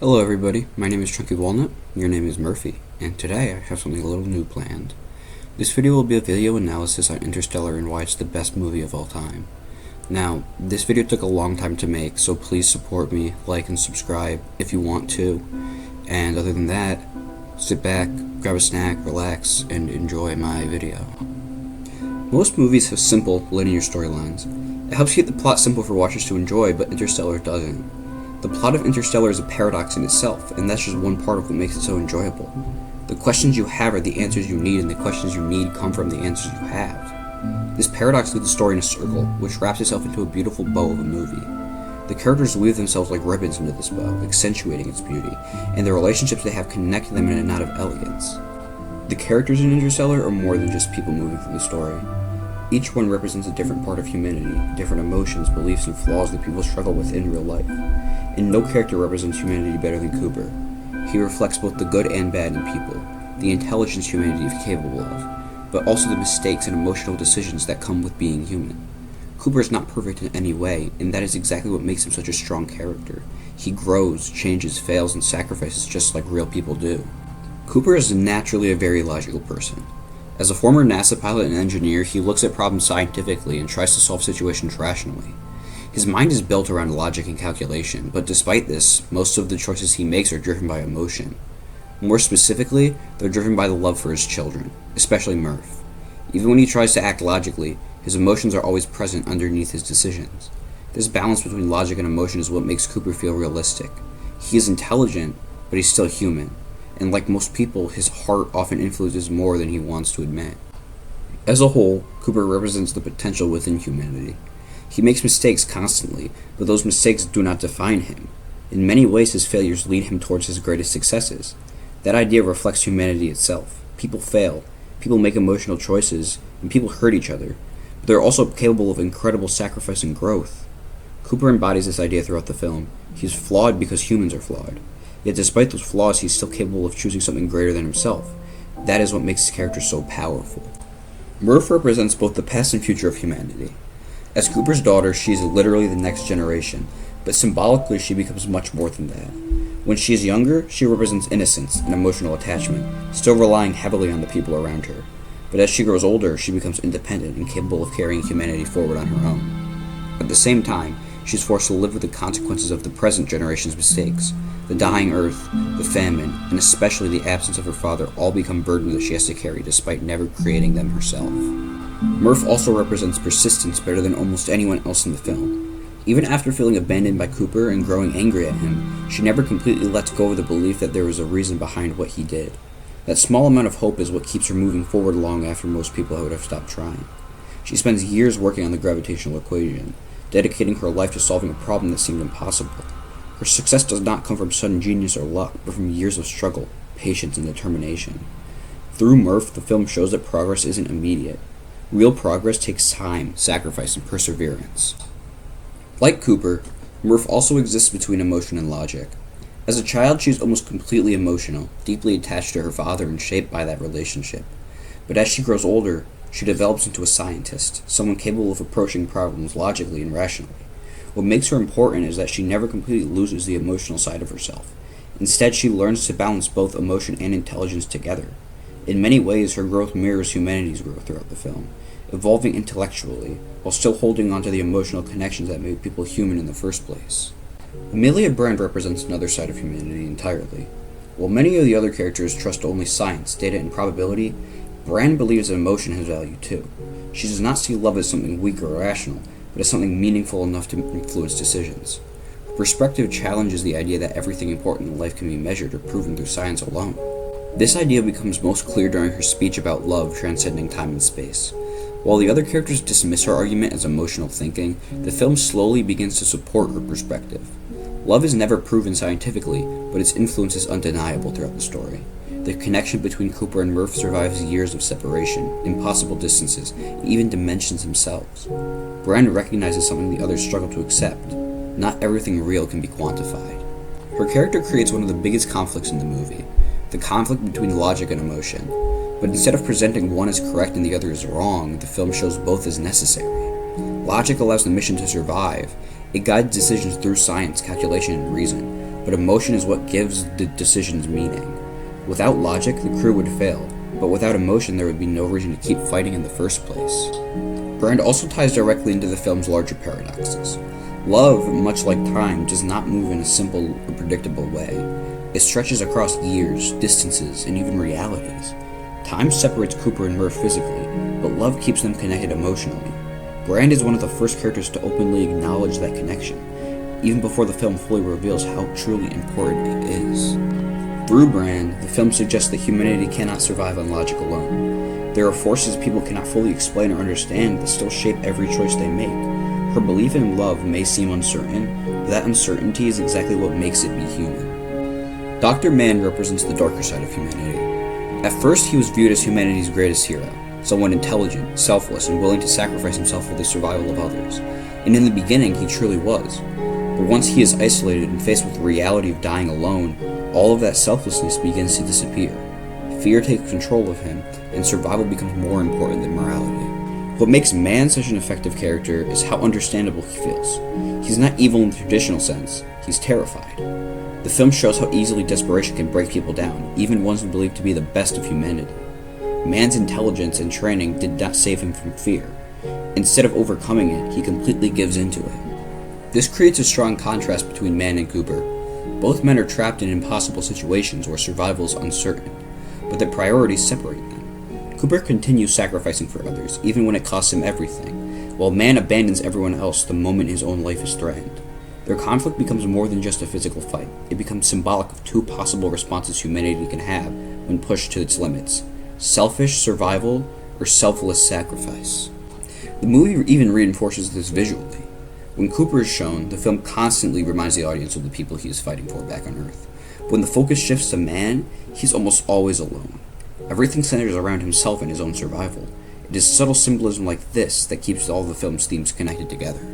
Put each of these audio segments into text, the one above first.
Hello everybody, my name is Chunky Walnut, your name is Murphy, and today I have something a little new planned. This video will be a video analysis on Interstellar and why it's the best movie of all time. Now, this video took a long time to make, so please support me, like and subscribe if you want to, and other than that, sit back, grab a snack, relax, and enjoy my video. Most movies have simple, linear storylines. It helps keep the plot simple for watchers to enjoy, but Interstellar doesn't. The plot of Interstellar is a paradox in itself, and that's just one part of what makes it so enjoyable. The questions you have are the answers you need, and the questions you need come from the answers you have. This paradox leads the story in a circle, which wraps itself into a beautiful bow of a movie. The characters weave themselves like ribbons into this bow, accentuating its beauty, and the relationships they have connect them in a knot of elegance. The characters in Interstellar are more than just people moving through the story. Each one represents a different part of humanity, different emotions, beliefs, and flaws that people struggle with in real life. And no character represents humanity better than Cooper. He reflects both the good and bad in people, the intelligence humanity is capable of, but also the mistakes and emotional decisions that come with being human. Cooper is not perfect in any way, and that is exactly what makes him such a strong character. He grows, changes, fails, and sacrifices just like real people do. Cooper is naturally a very logical person. As a former NASA pilot and engineer, he looks at problems scientifically and tries to solve situations rationally. His mind is built around logic and calculation, but despite this, most of the choices he makes are driven by emotion. More specifically, they're driven by the love for his children, especially Murph. Even when he tries to act logically, his emotions are always present underneath his decisions. This balance between logic and emotion is what makes Cooper feel realistic. He is intelligent, but he's still human, and like most people, his heart often influences more than he wants to admit. As a whole, Cooper represents the potential within humanity. He makes mistakes constantly, but those mistakes do not define him. In many ways, his failures lead him towards his greatest successes. That idea reflects humanity itself. People fail, people make emotional choices, and people hurt each other, but they're also capable of incredible sacrifice and growth. Cooper embodies this idea throughout the film. He's flawed because humans are flawed. Yet despite those flaws, he's still capable of choosing something greater t's himself. That is what makes his character so powerful. Murph represents both the past and future of humanity. As Cooper's daughter, she is literally the next generation, but symbolically she becomes much more than that. When she is younger, she represents innocence and emotional attachment, still relying heavily on the people around her. But as she grows older, she becomes independent and capable of carrying humanity forward on her own. At the same time, she is forced to live with the consequences of the present generation's mistakes. The dying earth, the famine, and especially the absence of her father all become burdens that she has to carry despite never creating them herself. Murph also represents persistence better than almost anyone else in the film. Even after feeling abandoned by Cooper and growing angry at him, she never completely lets go of the belief that there was a reason behind what he did. That small amount of hope is what keeps her moving forward long after most people would have stopped trying. She spends years working on the gravitational equation, dedicating her life to solving a problem that seemed impossible. Her success does not come from sudden genius or luck, but from years of struggle, patience, and determination. Through Murph, the film shows that progress isn't immediate. Real progress takes time, sacrifice, and perseverance. Like Cooper, Murph also exists between emotion and logic. As a child, she is almost completely emotional, deeply attached to her father and shaped by that relationship. But as she grows older, she develops into a scientist, someone capable of approaching problems logically and rationally. What makes her important is that she never completely loses the emotional side of herself. Instead, she learns to balance both emotion and intelligence together. In many ways, her growth mirrors humanity's growth throughout the film, evolving intellectually, while still holding on to the emotional connections that made people human in the first place. Amelia Brand represents another side of humanity entirely. While many of the other characters trust only science, data, and probability, Brand believes that emotion has value too. She does not see love as something weak or irrational, but as something meaningful enough to influence decisions. Her perspective challenges the idea that everything important in life can be measured or proven through science alone. This idea becomes most clear during her speech about love transcending time and space. While the other characters dismiss her argument as emotional thinking, the film slowly begins to support her perspective. Love is never proven scientifically, but its influence is undeniable throughout the story. The connection between Cooper and Murph survives years of separation, impossible distances, and even dimensions themselves. Brand recognizes something the others struggle to accept. Not everything real can be quantified. Her character creates one of the biggest conflicts in the movie, the conflict between logic and emotion. But instead of presenting one as correct and the other as wrong, the film shows both as necessary. Logic allows the mission to survive. It guides decisions through science, calculation, and reason, but emotion is what gives the decisions meaning. Without logic, the crew would fail, but without emotion there would be no reason to keep fighting in the first place. Brand also ties directly into the film's larger paradoxes. Love, much like time, does not move in a simple or predictable way. It stretches across years, distances, and even realities. Time separates Cooper and Murph physically, but love keeps them connected emotionally. Brand is one of the first characters to openly acknowledge that connection, even before the film fully reveals how truly important it is. Through Brand, the film suggests that humanity cannot survive on logic alone. There are forces people cannot fully explain or understand that still shape every choice they make. Her belief in love may seem uncertain, but that uncertainty is exactly what makes it be human. Dr. Mann represents the darker side of humanity. At first, he was viewed as humanity's greatest hero, someone intelligent, selfless, and willing to sacrifice himself for the survival of others. And in the beginning, he truly was. But once he is isolated and faced with the reality of dying alone, all of that selflessness begins to disappear. Fear takes control of him, and survival becomes more important than morality. What makes Mann such an effective character is how understandable he feels. He's not evil in the traditional sense, he's terrified. The film shows how easily desperation can break people down, even ones we believe to be the best of humanity. Mann's intelligence and training did not save him from fear. Instead of overcoming it, he completely gives into it. This creates a strong contrast between Mann and Cooper. Both men are trapped in impossible situations where survival is uncertain, but their priorities separate them. Cooper continues sacrificing for others, even when it costs him everything, while Mann abandons everyone else the moment his own life is threatened. Their conflict becomes more than just a physical fight. It becomes symbolic of two possible responses humanity can have when pushed to its limits: selfish survival or selfless sacrifice. The movie even reinforces this visually. When Cooper is shown, the film constantly reminds the audience of the people he is fighting for back on Earth. But when the focus shifts to Mann, he's almost always alone. Everything centers around himself and his own survival. It is subtle symbolism like this that keeps all the film's themes connected together.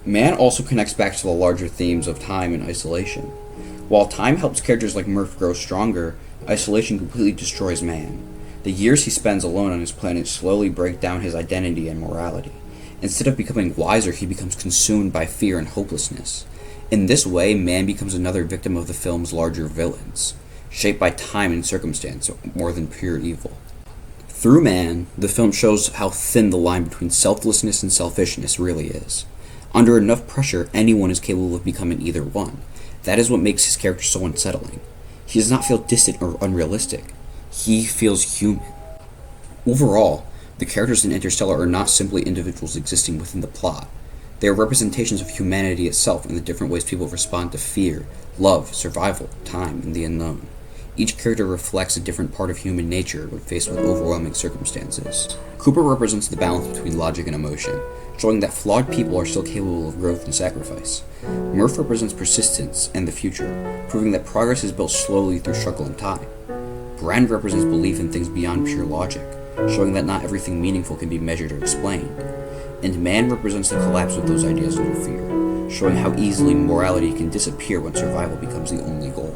Mann also connects back to the larger themes of time and isolation. While time helps characters like Murph grow stronger, isolation completely destroys Mann. The years he spends alone on his planet slowly break down his identity and morality. Instead of becoming wiser, he becomes consumed by fear and hopelessness. In this way, Mann becomes another victim of the film's larger villains, shaped by time and circumstance more than pure evil. Through Mann, the film shows how thin the line between selflessness and selfishness really is. Under enough pressure, anyone is capable of becoming either one. That is what makes his character so unsettling. He does not feel distant or unrealistic. He feels human. Overall, the characters in Interstellar are not simply individuals existing within the plot. They are representations of humanity itself and the different ways people respond to fear, love, survival, time, and the unknown. Each character reflects a different part of human nature when faced with overwhelming circumstances. Cooper represents the balance between logic and emotion, showing that flawed people are still capable of growth and sacrifice. Murph represents persistence and the future, proving that progress is built slowly through struggle and time. Brand represents belief in things beyond pure logic, showing that not everything meaningful can be measured or explained. And Mann represents the collapse of those ideas under fear, showing how easily morality can disappear when survival becomes the only goal.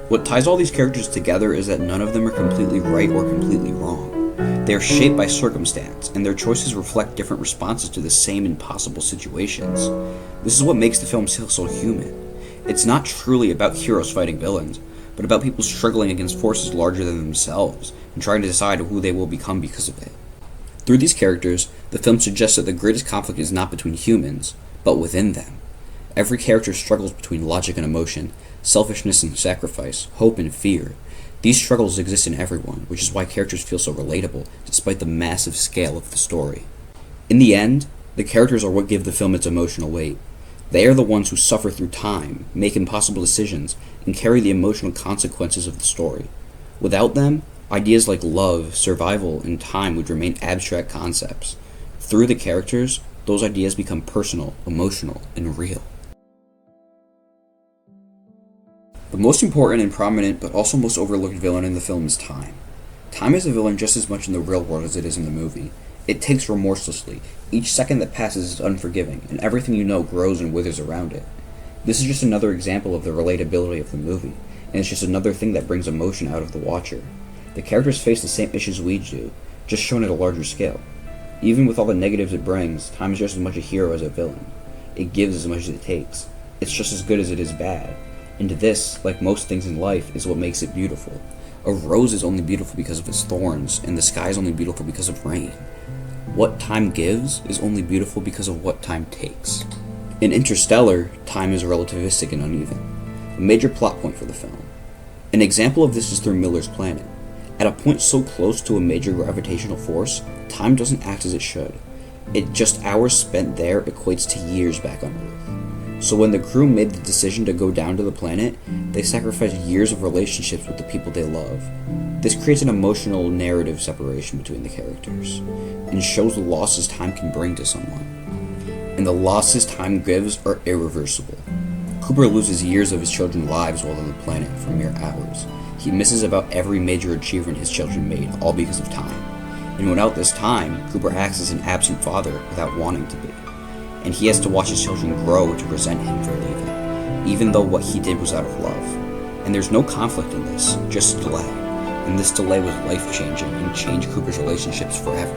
What ties all these characters together is that none of them are completely right or completely wrong. They are shaped by circumstance, and their choices reflect different responses to the same impossible situations. This is what makes the film feel so human. It's not truly about heroes fighting villains, but about people struggling against forces larger than themselves and trying to decide who they will become because of it. Through these characters, the film suggests that the greatest conflict is not between humans, but within them. Every character struggles between logic and emotion, selfishness and sacrifice, hope and fear. These struggles exist in everyone, which is why characters feel so relatable, despite the massive scale of the story. In the end, the characters are what give the film its emotional weight. They are the ones who suffer through time, make impossible decisions, and carry the emotional consequences of the story. Without them, ideas like love, survival, and time would remain abstract concepts. Through the characters, those ideas become personal, emotional, and real. The most important and prominent, but also most overlooked villain in the film is time. Time is a villain just as much in the real world as it is in the movie. It takes remorselessly. Each second that passes is unforgiving, and everything you know grows and withers around it. This is just another example of the relatability of the movie, and it's just another thing that brings emotion out of the watcher. The characters face the same issues we do, just shown at a larger scale. Even with all the negatives it brings, time is just as much a hero as a villain. It gives as much as it takes. It's just as good as it is bad. And this, like most things in life, is what makes it beautiful. A rose is only beautiful because of its thorns, and the sky is only beautiful because of rain. What time gives is only beautiful because of what time takes. In Interstellar, time is relativistic and uneven, a major plot point for the film. An example of this is through Miller's planet. At a point so close to a major gravitational force, time doesn't act as it should. Just hours spent there equates to years back on Earth. So when the crew made the decision to go down to the planet, they sacrificed years of relationships with the people they love. This creates an emotional narrative separation between the characters, and shows the losses time can bring to someone. And the losses time gives are irreversible. Cooper loses years of his children's lives while on the planet for mere hours. He misses about every major achievement his children made, all because of time. And without this time, Cooper acts as an absent father without wanting to be. And he has to watch his children grow to resent him for leaving, even though what he did was out of love. And there's no conflict in this, just a delay. And this delay was life-changing and changed Cooper's relationships forever.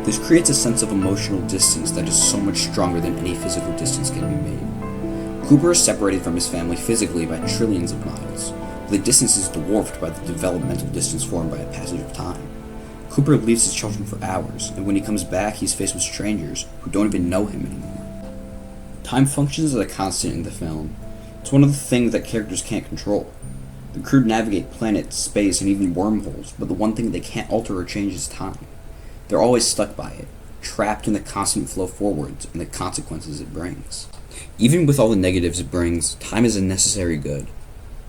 This creates a sense of emotional distance that is so much stronger than any physical distance can be made. Cooper is separated from his family physically by trillions of miles, but the distance is dwarfed by the developmental distance formed by a passage of time. Cooper leaves his children for hours, and when he comes back, he's faced with strangers who don't even know him anymore. Time functions as a constant in the film. It's one of the things that characters can't control. The crew navigate planets, space, and even wormholes, but the one thing they can't alter or change is time. They're always stuck by it, trapped in the constant flow forwards and the consequences it brings. Even with all the negatives it brings, time is a necessary good.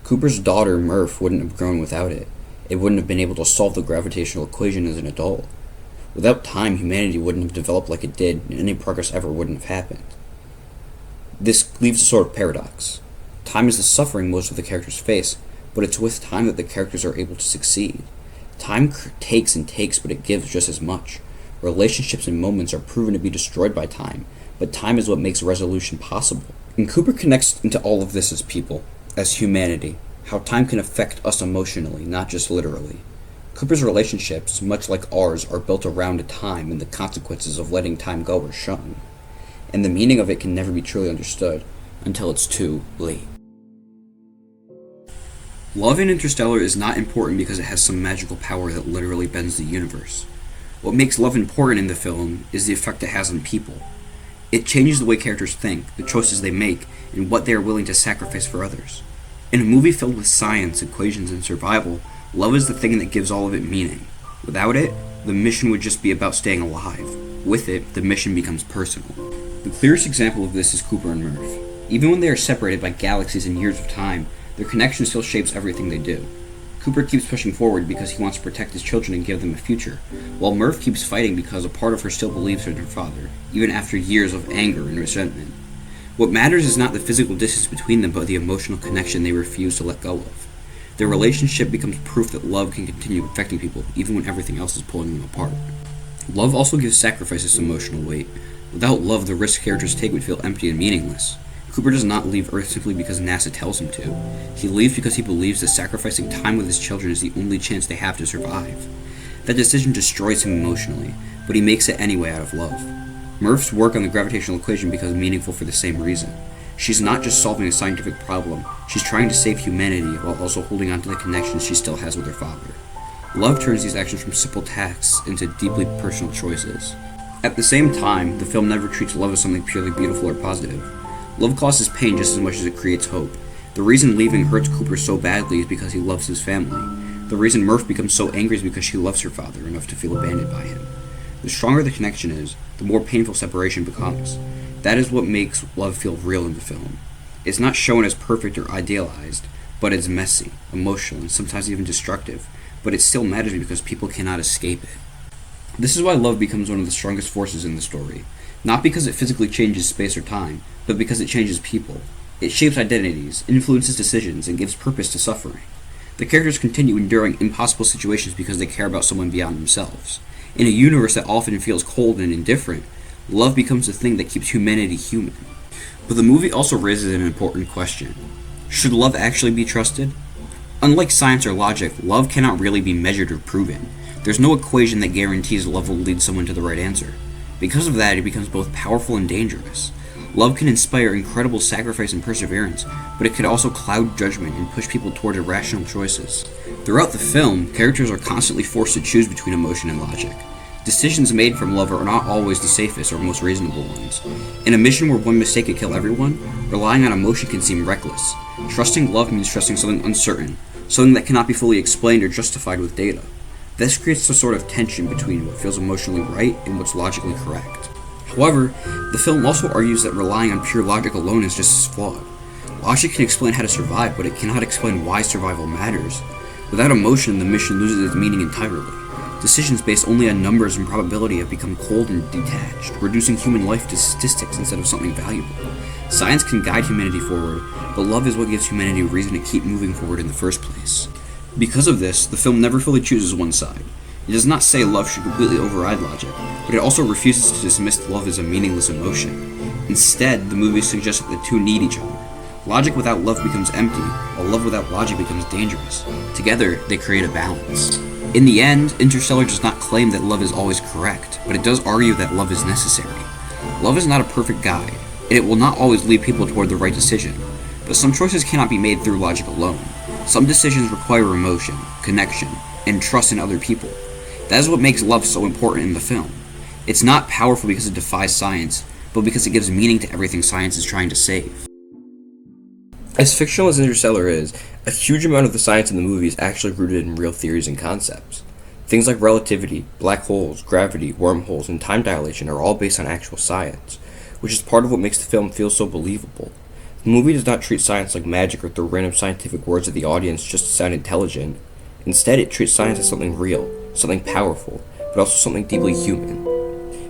Cooper's daughter, Murph, wouldn't have grown without it. It wouldn't have been able to solve the gravitational equation as an adult. Without time, humanity wouldn't have developed like it did, and any progress ever wouldn't have happened. This leaves a sort of paradox. Time is the suffering most of the characters face, but it's with time that the characters are able to succeed. Time takes and takes, but it gives just as much. Relationships and moments are proven to be destroyed by time, but time is what makes resolution possible. And Cooper connects into all of this as people, as humanity, how time can affect us emotionally, not just literally. Cooper's relationships, much like ours, are built around a time, and the consequences of letting time go are shown. And the meaning of it can never be truly understood until it's too late. Love in Interstellar is not important because it has some magical power that literally bends the universe. What makes love important in the film is the effect it has on people. It changes the way characters think, the choices they make, and what they are willing to sacrifice for others. In a movie filled with science, equations, and survival, love is the thing that gives all of it meaning. Without it, the mission would just be about staying alive. With it, the mission becomes personal. The clearest example of this is Cooper and Murph. Even when they are separated by galaxies and years of time, their connection still shapes everything they do. Cooper keeps pushing forward because he wants to protect his children and give them a future, while Murph keeps fighting because a part of her still believes in her father, even after years of anger and resentment. What matters is not the physical distance between them, but the emotional connection they refuse to let go of. Their relationship becomes proof that love can continue affecting people, even when everything else is pulling them apart. Love also gives sacrifices emotional weight. Without love, the risks characters take would feel empty and meaningless. Cooper does not leave Earth simply because NASA tells him to. He leaves because he believes that sacrificing time with his children is the only chance they have to survive. That decision destroys him emotionally, but he makes it anyway out of love. Murph's work on the gravitational equation becomes meaningful for the same reason. She's not just solving a scientific problem, she's trying to save humanity while also holding on to the connections she still has with her father. Love turns these actions from simple tasks into deeply personal choices. At the same time, the film never treats love as something purely beautiful or positive. Love causes pain just as much as it creates hope. The reason leaving hurts Cooper so badly is because he loves his family. The reason Murph becomes so angry is because she loves her father enough to feel abandoned by him. The stronger the connection is, the more painful separation becomes. That is what makes love feel real in the film. It's not shown as perfect or idealized, but it's messy, emotional, and sometimes even destructive, but it still matters because people cannot escape it. This is why love becomes one of the strongest forces in the story. Not because it physically changes space or time, but because it changes people. It shapes identities, influences decisions, and gives purpose to suffering. The characters continue enduring impossible situations because they care about someone beyond themselves. In a universe that often feels cold and indifferent, love becomes the thing that keeps humanity human. But the movie also raises an important question. Should love actually be trusted? Unlike science or logic, love cannot really be measured or proven. There's no equation that guarantees love will lead someone to the right answer. Because of that, it becomes both powerful and dangerous. Love can inspire incredible sacrifice and perseverance, but it can also cloud judgment and push people toward irrational choices. Throughout the film, characters are constantly forced to choose between emotion and logic. Decisions made from love are not always the safest or most reasonable ones. In a mission where one mistake could kill everyone, relying on emotion can seem reckless. Trusting love means trusting something uncertain, something that cannot be fully explained or justified with data. This creates a sort of tension between what feels emotionally right and what's logically correct. However, the film also argues that relying on pure logic alone is just as flawed. Logic can explain how to survive, but it cannot explain why survival matters. Without emotion, the mission loses its meaning entirely. Decisions based only on numbers and probability have become cold and detached, reducing human life to statistics instead of something valuable. Science can guide humanity forward, but love is what gives humanity a reason to keep moving forward in the first place. Because of this, the film never fully chooses one side. It does not say love should completely override logic, but it also refuses to dismiss love as a meaningless emotion. Instead, the movie suggests that the two need each other. Logic without love becomes empty, while love without logic becomes dangerous. Together, they create a balance. In the end, Interstellar does not claim that love is always correct, but it does argue that love is necessary. Love is not a perfect guide, and it will not always lead people toward the right decision, but some choices cannot be made through logic alone. Some decisions require emotion, connection, and trust in other people. That is what makes love so important in the film. It's not powerful because it defies science, but because it gives meaning to everything science is trying to save. As fictional as Interstellar is, a huge amount of the science in the movie is actually rooted in real theories and concepts. Things like relativity, black holes, gravity, wormholes, and time dilation are all based on actual science, which is part of what makes the film feel so believable. The movie does not treat science like magic or throw random scientific words at the audience just to sound intelligent. Instead, it treats science as something real, something powerful, but also something deeply human.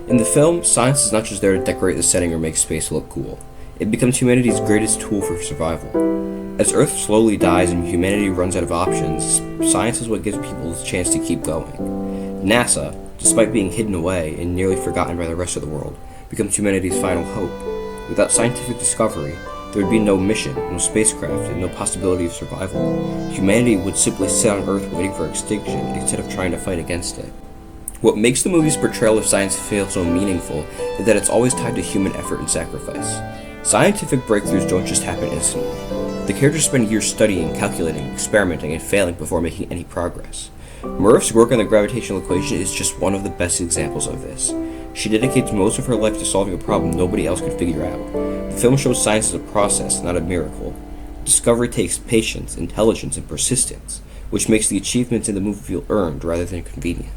In the film, science is not just there to decorate the setting or make space look cool. It becomes humanity's greatest tool for survival. As Earth slowly dies and humanity runs out of options, science is what gives people the chance to keep going. NASA, despite being hidden away and nearly forgotten by the rest of the world, becomes humanity's final hope. Without scientific discovery, there would be no mission, no spacecraft, and no possibility of survival. Humanity would simply sit on Earth waiting for extinction instead of trying to fight against it. What makes the movie's portrayal of science feel so meaningful is that it's always tied to human effort and sacrifice. Scientific breakthroughs don't just happen instantly. The characters spend years studying, calculating, experimenting, and failing before making any progress. Murph's work on the gravitational equation is just one of the best examples of this. She dedicates most of her life to solving a problem nobody else could figure out. The film shows science as a process, not a miracle. Discovery takes patience, intelligence, and persistence, which makes the achievements in the movie feel earned rather than convenient.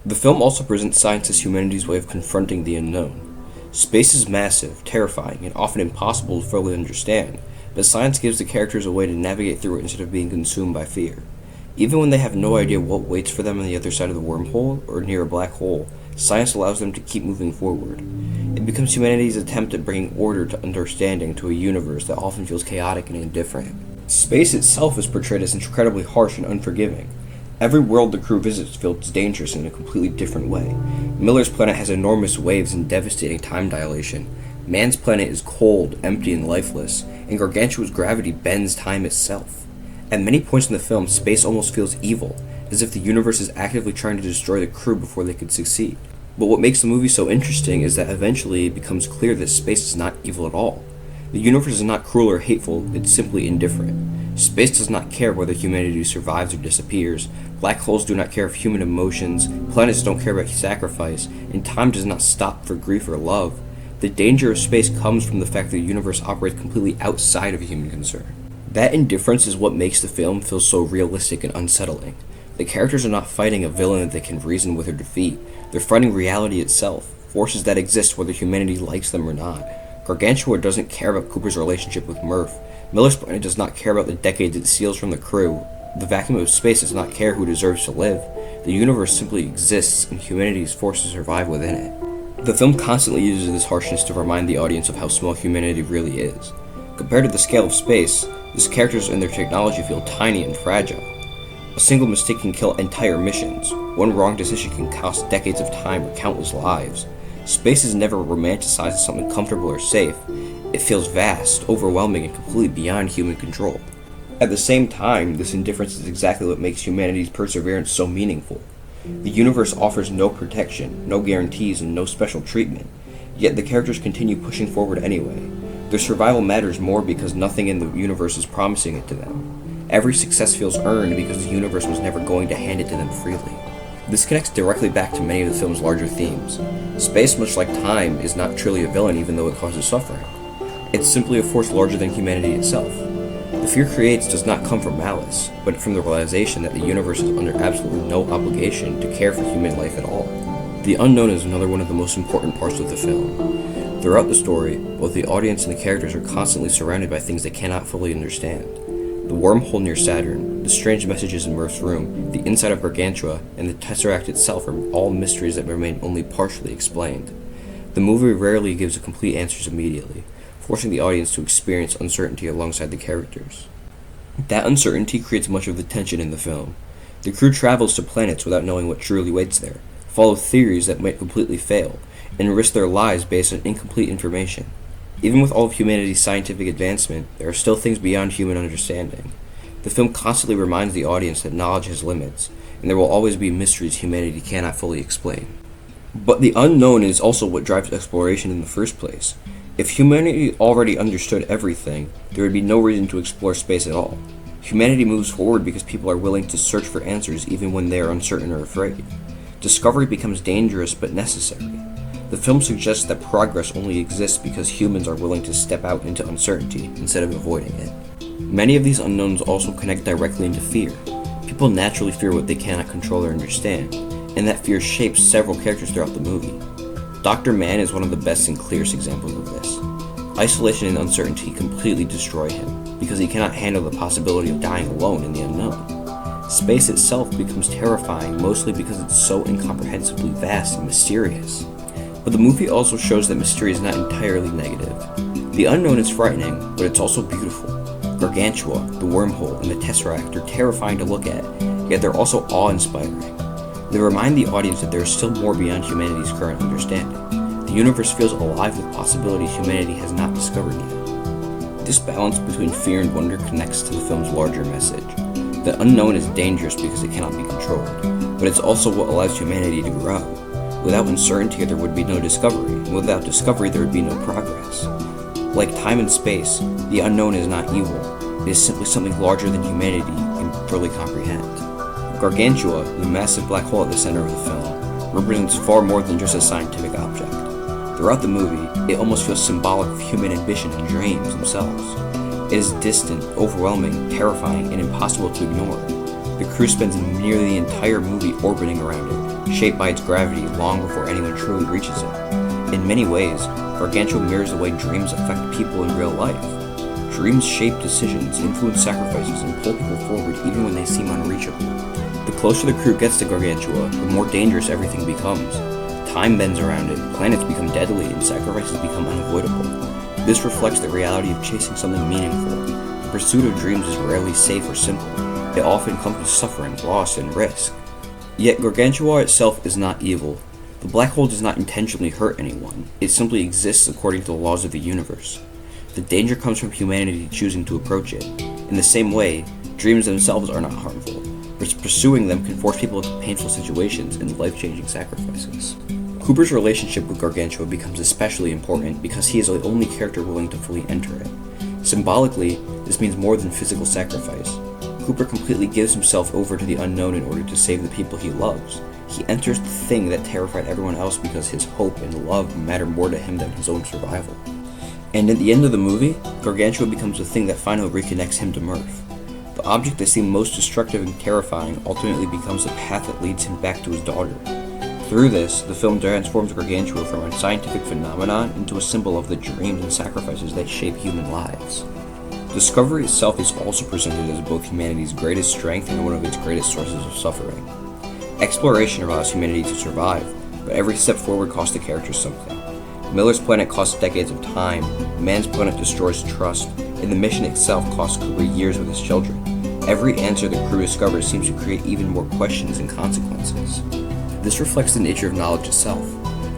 The film also presents science as humanity's way of confronting the unknown. Space is massive, terrifying, and often impossible to fully understand, but science gives the characters a way to navigate through it instead of being consumed by fear. Even when they have no idea what waits for them on the other side of the wormhole or near a black hole, science allows them to keep moving forward. It becomes humanity's attempt at bringing order to understanding to a universe that often feels chaotic and indifferent. Space itself is portrayed as incredibly harsh and unforgiving. Every world the crew visits feels dangerous in a completely different way. Miller's planet has enormous waves and devastating time dilation. Man's planet is cold, empty, and lifeless, and Gargantua's gravity bends time itself. At many points in the film, space almost feels evil, as if the universe is actively trying to destroy the crew before they could succeed. But what makes the movie so interesting is that eventually it becomes clear that space is not evil at all. The universe is not cruel or hateful, it's simply indifferent. Space does not care whether humanity survives or disappears. Black holes do not care of human emotions, planets don't care about sacrifice, and time does not stop for grief or love. The danger of space comes from the fact that the universe operates completely outside of human concern. That indifference is what makes the film feel so realistic and unsettling. The characters are not fighting a villain that they can reason with or defeat. They're fighting reality itself, forces that exist whether humanity likes them or not. Gargantua doesn't care about Cooper's relationship with Murph. Miller's planet does not care about the decades it steals from the crew. The vacuum of space does not care who deserves to live. The universe simply exists, and humanity is forced to survive within it. The film constantly uses this harshness to remind the audience of how small humanity really is. Compared to the scale of space, these characters and their technology feel tiny and fragile. A single mistake can kill entire missions. One wrong decision can cost decades of time or countless lives. Space is never romanticized as something comfortable or safe. It feels vast, overwhelming, and completely beyond human control. At the same time, this indifference is exactly what makes humanity's perseverance so meaningful. The universe offers no protection, no guarantees, and no special treatment. Yet the characters continue pushing forward anyway. Their survival matters more because nothing in the universe is promising it to them. Every success feels earned because the universe was never going to hand it to them freely. This connects directly back to many of the film's larger themes. Space, much like time, is not truly a villain even though it causes suffering. It's simply a force larger than humanity itself. The fear creates does not come from malice, but from the realization that the universe is under absolutely no obligation to care for human life at all. The unknown is another one of the most important parts of the film. Throughout the story, both the audience and the characters are constantly surrounded by things they cannot fully understand. The wormhole near Saturn, the strange messages in Murph's room, the inside of Gargantua, and the Tesseract itself are all mysteries that remain only partially explained. The movie rarely gives complete answers immediately, forcing the audience to experience uncertainty alongside the characters. That uncertainty creates much of the tension in the film. The crew travels to planets without knowing what truly waits there, follow theories that might completely fail, and risk their lives based on incomplete information. Even with all of humanity's scientific advancement, there are still things beyond human understanding. The film constantly reminds the audience that knowledge has limits, and there will always be mysteries humanity cannot fully explain. But the unknown is also what drives exploration in the first place. If humanity already understood everything, there would be no reason to explore space at all. Humanity moves forward because people are willing to search for answers even when they are uncertain or afraid. Discovery becomes dangerous but necessary. The film suggests that progress only exists because humans are willing to step out into uncertainty instead of avoiding it. Many of these unknowns also connect directly into fear. People naturally fear what they cannot control or understand, and that fear shapes several characters throughout the movie. Dr. Mann is one of the best and clearest examples of this. Isolation and uncertainty completely destroy him, because he cannot handle the possibility of dying alone in the unknown. Space itself becomes terrifying mostly because it's so incomprehensibly vast and mysterious. But the movie also shows that mystery is not entirely negative. The unknown is frightening, but it's also beautiful. Gargantua, the wormhole, and the Tesseract are terrifying to look at, yet they're also awe-inspiring. They remind the audience that there is still more beyond humanity's current understanding. The universe feels alive with possibilities humanity has not discovered yet. This balance between fear and wonder connects to the film's larger message. The unknown is dangerous because it cannot be controlled, but it's also what allows humanity to grow. Without uncertainty, there would be no discovery, and without discovery, there would be no progress. Like time and space, the unknown is not evil. It is simply something larger than humanity can fully comprehend. Gargantua, the massive black hole at the center of the film, represents far more than just a scientific object. Throughout the movie, it almost feels symbolic of human ambition and dreams themselves. It is distant, overwhelming, terrifying, and impossible to ignore. The crew spends nearly the entire movie orbiting around it, shaped by its gravity long before anyone truly reaches it. In many ways, Gargantua mirrors the way dreams affect people in real life. Dreams shape decisions, influence sacrifices, and pull people forward even when they seem unreachable. The closer the crew gets to Gargantua, the more dangerous everything becomes. Time bends around it, planets become deadly, and sacrifices become unavoidable. This reflects the reality of chasing something meaningful. The pursuit of dreams is rarely safe or simple. It often comes with suffering, loss, and risk. Yet Gargantua itself is not evil. The black hole does not intentionally hurt anyone. It simply exists according to the laws of the universe. The danger comes from humanity choosing to approach it. In the same way, dreams themselves are not harmful, but pursuing them can force people into painful situations and life-changing sacrifices. Cooper's relationship with Gargantua becomes especially important because he is the only character willing to fully enter it. Symbolically, this means more than physical sacrifice. Cooper completely gives himself over to the unknown in order to save the people he loves. He enters the thing that terrified everyone else because his hope and love matter more to him than his own survival. And at the end of the movie, Gargantua becomes the thing that finally reconnects him to Murph. The object that seemed most destructive and terrifying ultimately becomes the path that leads him back to his daughter. Through this, the film transforms Gargantua from a scientific phenomenon into a symbol of the dreams and sacrifices that shape human lives. Discovery itself is also presented as both humanity's greatest strength and one of its greatest sources of suffering. Exploration allows humanity to survive, but every step forward costs the characters something. Miller's planet costs decades of time, Mann's planet destroys trust, and the mission itself costs Cooper years with his children. Every answer the crew discovers seems to create even more questions and consequences. This reflects the nature of knowledge itself.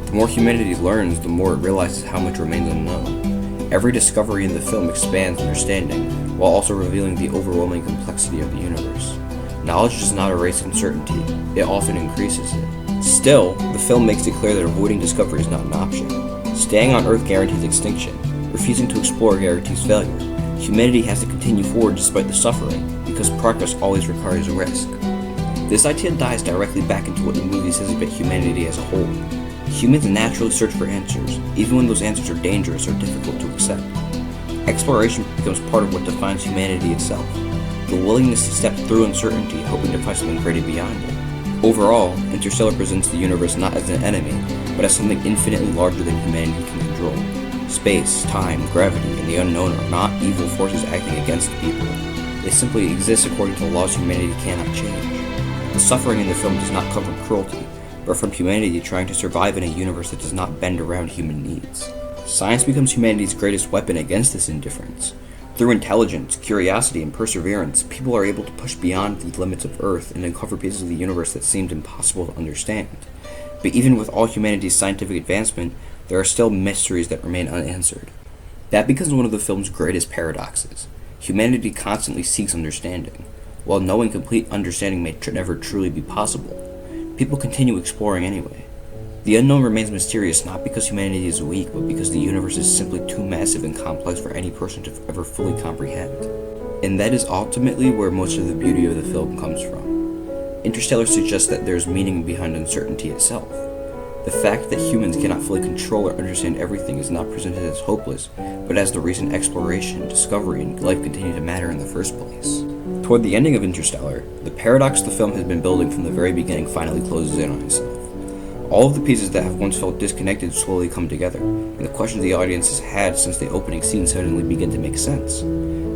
The more humanity learns, the more it realizes how much remains unknown. Every discovery in the film expands understanding, while also revealing the overwhelming complexity of the universe. Knowledge does not erase uncertainty, it often increases it. Still, the film makes it clear that avoiding discovery is not an option. Staying on Earth guarantees extinction. Refusing to explore guarantees failure. Humanity has to continue forward despite the suffering, because progress always requires risk. This idea dives directly back into what the movie says about humanity as a whole. Humans naturally search for answers, even when those answers are dangerous or difficult to accept. Exploration becomes part of what defines humanity itself, the willingness to step through uncertainty, hoping to find something greater beyond it. Overall, Interstellar presents the universe not as an enemy, but as something infinitely larger than humanity can control. Space, time, gravity, and the unknown are not evil forces acting against people. They simply exist according to laws humanity cannot change. The suffering in the film does not come from cruelty, but from humanity trying to survive in a universe that does not bend around human needs. Science becomes humanity's greatest weapon against this indifference. Through intelligence, curiosity, and perseverance, people are able to push beyond the limits of Earth and uncover pieces of the universe that seemed impossible to understand. But even with all humanity's scientific advancement, there are still mysteries that remain unanswered. That becomes one of the film's greatest paradoxes. Humanity constantly seeks understanding. While knowing complete understanding may never truly be possible, people continue exploring anyway. The unknown remains mysterious not because humanity is weak, but because the universe is simply too massive and complex for any person to ever fully comprehend. And that is ultimately where most of the beauty of the film comes from. Interstellar suggests that there is meaning behind uncertainty itself. The fact that humans cannot fully control or understand everything is not presented as hopeless, but as the reason exploration, discovery, and life continue to matter in the first place. Toward the ending of Interstellar, the paradox the film has been building from the very beginning finally closes in on itself. All of the pieces that have once felt disconnected slowly come together, and the questions the audience has had since the opening scene suddenly begin to make sense.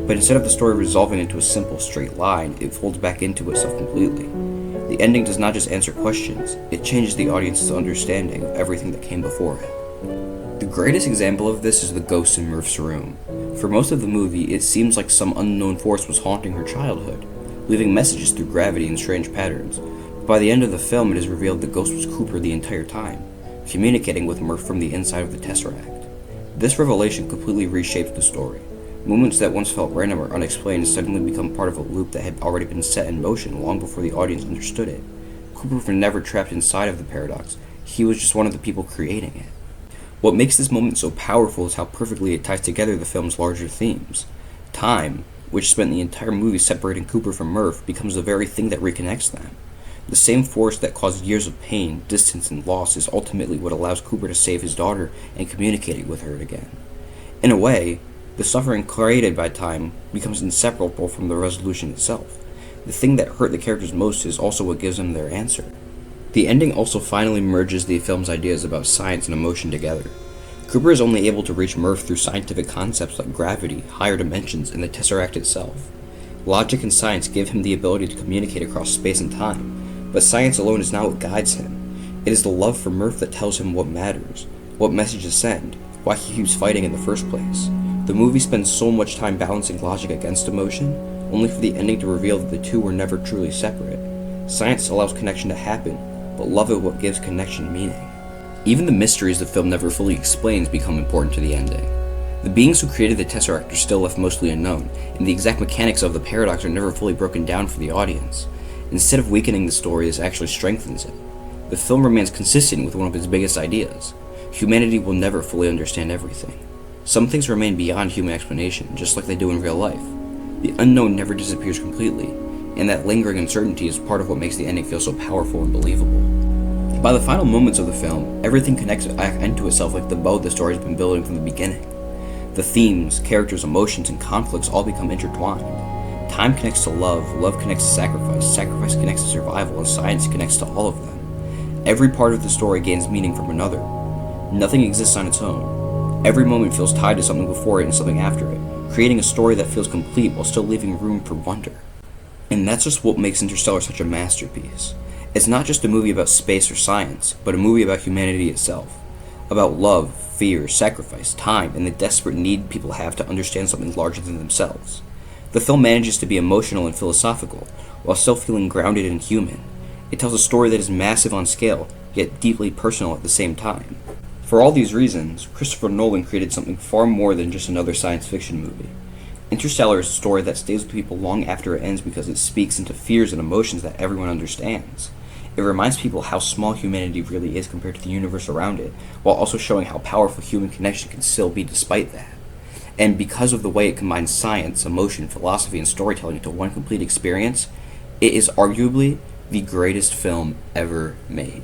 But instead of the story resolving into a simple, straight line, it folds back into itself completely. The ending does not just answer questions, it changes the audience's understanding of everything that came before it. The greatest example of this is the ghost in Murph's room. For most of the movie, it seems like some unknown force was haunting her childhood, leaving messages through gravity and strange patterns. By the end of the film, it is revealed the ghost was Cooper the entire time, communicating with Murph from the inside of the Tesseract. This revelation completely reshapes the story. Moments that once felt random or unexplained suddenly become part of a loop that had already been set in motion long before the audience understood it. Cooper was never trapped inside of the paradox, he was just one of the people creating it. What makes this moment so powerful is how perfectly it ties together the film's larger themes. Time, which spent the entire movie separating Cooper from Murph, becomes the very thing that reconnects them. The same force that caused years of pain, distance, and loss is ultimately what allows Cooper to save his daughter and communicate with her again. In a way, the suffering created by time becomes inseparable from the resolution itself. The thing that hurt the characters most is also what gives them their answer. The ending also finally merges the film's ideas about science and emotion together. Cooper is only able to reach Murph through scientific concepts like gravity, higher dimensions, and the Tesseract itself. Logic and science give him the ability to communicate across space and time, but science alone is not what guides him. It is the love for Murph that tells him what matters, what message to send, why he keeps fighting in the first place. The movie spends so much time balancing logic against emotion, only for the ending to reveal that the two were never truly separate. Science allows connection to happen, but love is what gives connection meaning. Even the mysteries the film never fully explains become important to the ending. The beings who created the Tesseract are still left mostly unknown, and the exact mechanics of the paradox are never fully broken down for the audience. Instead of weakening the story, this actually strengthens it. The film remains consistent with one of its biggest ideas. Humanity will never fully understand everything. Some things remain beyond human explanation, just like they do in real life. The unknown never disappears completely, and that lingering uncertainty is part of what makes the ending feel so powerful and believable. By the final moments of the film, everything connects back into itself like the bow the story has been building from the beginning. The themes, characters, emotions, and conflicts all become intertwined. Time connects to love, love connects to sacrifice, sacrifice connects to survival, and science connects to all of them. Every part of the story gains meaning from another. Nothing exists on its own. Every moment feels tied to something before it and something after it, creating a story that feels complete while still leaving room for wonder. And that's just what makes Interstellar such a masterpiece. It's not just a movie about space or science, but a movie about humanity itself. About love, fear, sacrifice, time, and the desperate need people have to understand something larger than themselves. The film manages to be emotional and philosophical, while still feeling grounded and human. It tells a story that is massive on scale, yet deeply personal at the same time. For all these reasons, Christopher Nolan created something far more than just another science fiction movie. Interstellar is a story that stays with people long after it ends because it speaks into fears and emotions that everyone understands. It reminds people how small humanity really is compared to the universe around it, while also showing how powerful human connection can still be despite that. And because of the way it combines science, emotion, philosophy, and storytelling into one complete experience, it is arguably the greatest film ever made.